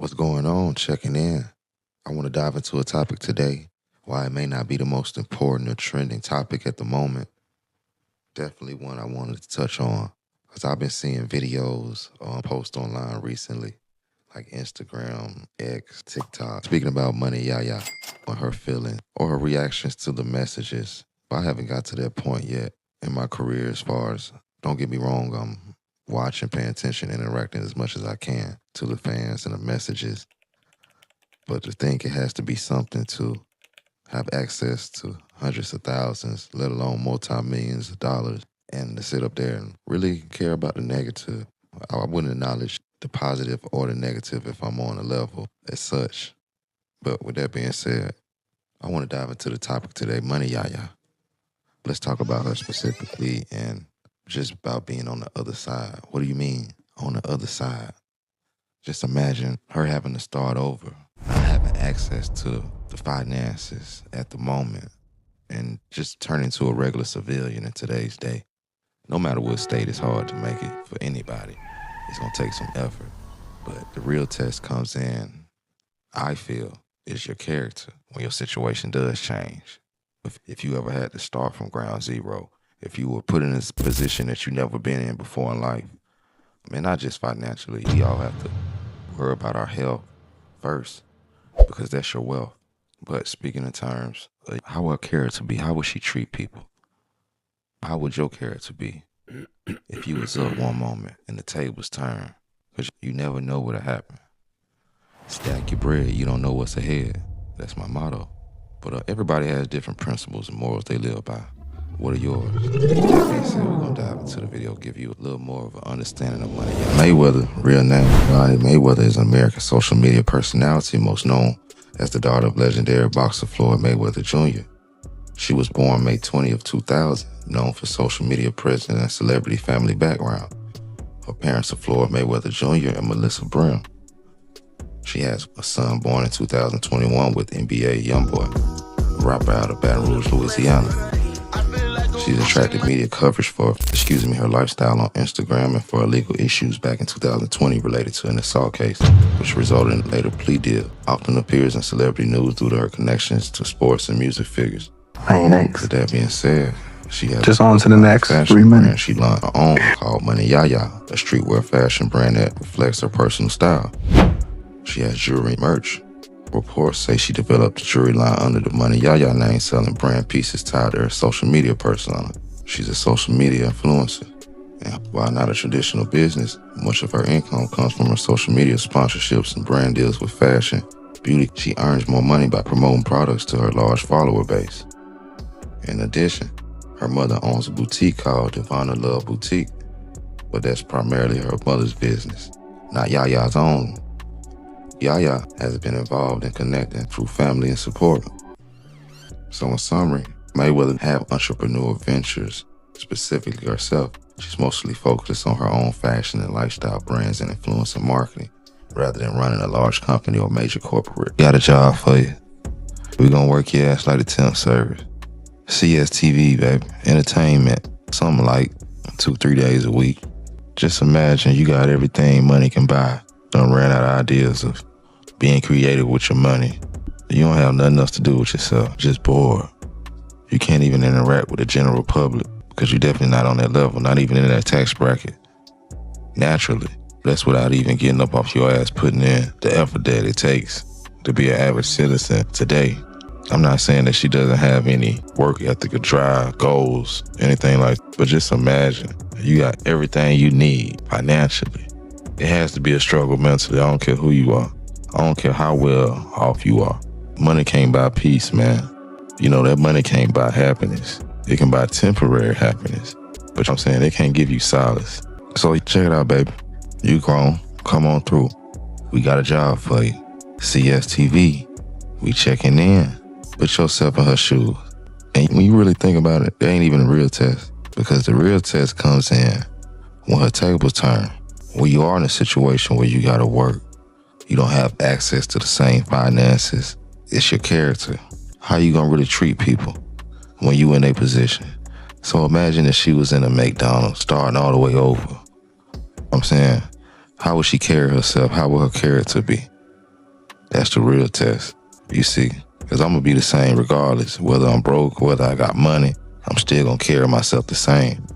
What's going on? Checking in. I want to dive into a topic today. Why it may not be the most important or trending topic at the moment. Definitely one I wanted to touch on. Because I've been seeing videos post online recently, like Instagram, X, TikTok, speaking about Money Yaya, on her feeling or her reactions to the messages. I haven't got to that point yet in my career as far as, don't get me wrong, I'm watching, paying attention, interacting as much as I can to the fans and the messages. But to think it has to be something to have access to hundreds of thousands, let alone multi-millions of dollars, and to sit up there and really care about the negative. I wouldn't acknowledge the positive or the negative if I'm on a level as such. But with that being said, I want to dive into the topic today, Money Yaya. Let's talk about her specifically and just about being on the other side. What do you mean, on the other side? Just imagine her having to start over, not having access to the finances at the moment, and just turn into a regular civilian in today's day. No matter what state, it's hard to make it for anybody. It's gonna take some effort. But the real test comes in, I feel, is your character when your situation does change. If you ever had to start from ground zero, if you were put in a position that you never been in before in life, I mean, not just financially, we all have to worry about our health first because that's your wealth. But speaking in terms of how would her character be, how would she treat people? How would your character be if you was up one moment and the tables turned? Because you never know what'll happen. Stack your bread, you don't know what's ahead. That's my motto. But everybody has different principles and morals they live by. What are yours? With that being said, we're going to dive into the video, give you a little more of an understanding of Money Yaya. Mayweather, real name, Floyd Mayweather, is an American social media personality, most known as the daughter of legendary boxer Floyd Mayweather Jr. She was born May 20 of 2000, known for social media presence and celebrity family background. Her parents are Floyd Mayweather Jr. and Melissa Brim. She has a son born in 2021 with NBA Youngboy, a rapper out of Baton Rouge, Louisiana. She's attracted media coverage for, her lifestyle on Instagram and for illegal issues back in 2020 related to an assault case, which resulted in a later plea deal. Often appears in celebrity news due to her connections to sports and music figures. Thanks. With that being said, she has just on to the next 3 minutes. She launched her own called Money Yaya, a streetwear fashion brand that reflects her personal style. She has jewelry merch. Reports say she developed the jewelry line under the Money Yaya name, selling brand pieces tied to her social media persona. She's a social media influencer. And while not a traditional business, much of her income comes from her social media sponsorships and brand deals with fashion, beauty. She earns more money by promoting products to her large follower base. In addition, her mother owns a boutique called Divana Love Boutique, but that's primarily her mother's business, not Yaya's own. Yaya has been involved in connecting through family and support. So in summary, Mayweather have entrepreneurial ventures, specifically herself. She's mostly focused on her own fashion and lifestyle brands and influencer marketing, rather than running a large company or major corporate. Got a job for you. We gonna work your ass like a temp service. CSTV, baby. Entertainment. Something like 2-3 days a week. Just imagine you got everything money can buy. Done ran out of ideas of being creative with your money. You don't have nothing else to do with yourself. Just bored. You can't even interact with the general public because you're definitely not on that level, not even in that tax bracket. Naturally. That's without even getting up off your ass, putting in the effort that it takes to be an average citizen today. I'm not saying that she doesn't have any work ethic or drive, goals, anything like that, but just imagine you got everything you need financially. It has to be a struggle mentally. I don't care who you are. I don't care how well off you are. Money can't buy peace, man. You know, that money can't buy happiness. It can buy temporary happiness. But I'm saying it can't give you solace. So check it out, baby. You grown. Come on through. We got a job for you. CSTV. We checking in. Put yourself in her shoes. And when you really think about it, there ain't even a real test. Because the real test comes in when her tables turn. When you are in a situation where you gotta work, you don't have access to the same finances. It's your character. How you gonna really treat people when you in a position? So imagine if she was in a McDonald's, starting all the way over. I'm saying, how would she carry herself? How would her character be? That's the real test, you see. Because I'm going to be the same regardless. Whether I'm broke, whether I got money, I'm still going to carry myself the same.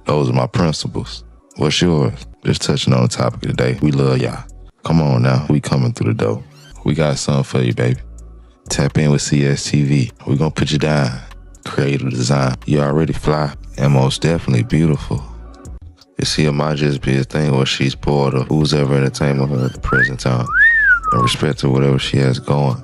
Those are my principles. What's yours? Just touching on the topic of the day. We love y'all. Come on now. We coming through the door. We got something for you, baby. Tap in with CSTV. We going to put you down. Creative design. You already fly and most definitely beautiful. You see, it might just be a thing where she's bored of who's ever entertaining her at the present time. In respect to whatever she has going.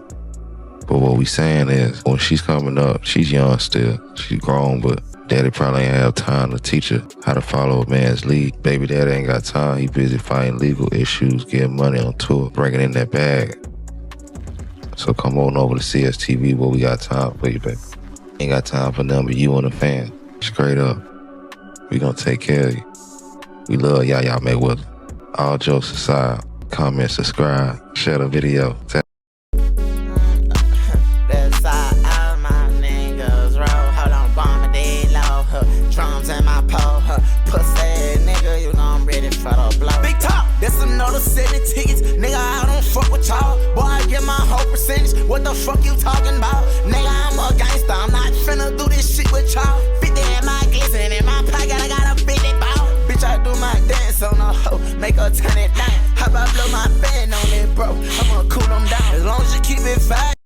But what we saying is, when she's coming up, she's young still. She's grown, but daddy probably ain't have time to teach her how to follow a man's lead. Baby daddy ain't got time. He busy fighting legal issues, getting money on tour, bringing in that bag. So come on over to CSTV where we got time for you, baby. Ain't got time for nothing but you and the fan. Straight up. We gonna take care of you. We love Yaya Mayweather. All jokes aside, comment, subscribe, share the video. That's how all my niggas roll. Hold on, bomb dead low. Drums in my pole. Pussy nigga, you know I'm ready for the blow. Big talk, that's another 70 tickets. Nigga, I don't fuck with y'all. Boy, I get my whole percentage. What the fuck you talking about? Nigga, I'm a gangster. I'm not finna do this shit with y'all. 50 in my glisten in my pocket. I got a 50 ball. Bitch, I do my dance on a hoe. Make her turn it down. How about blow my band on it, bro? I'ma cool them down. As long as you keep it fast.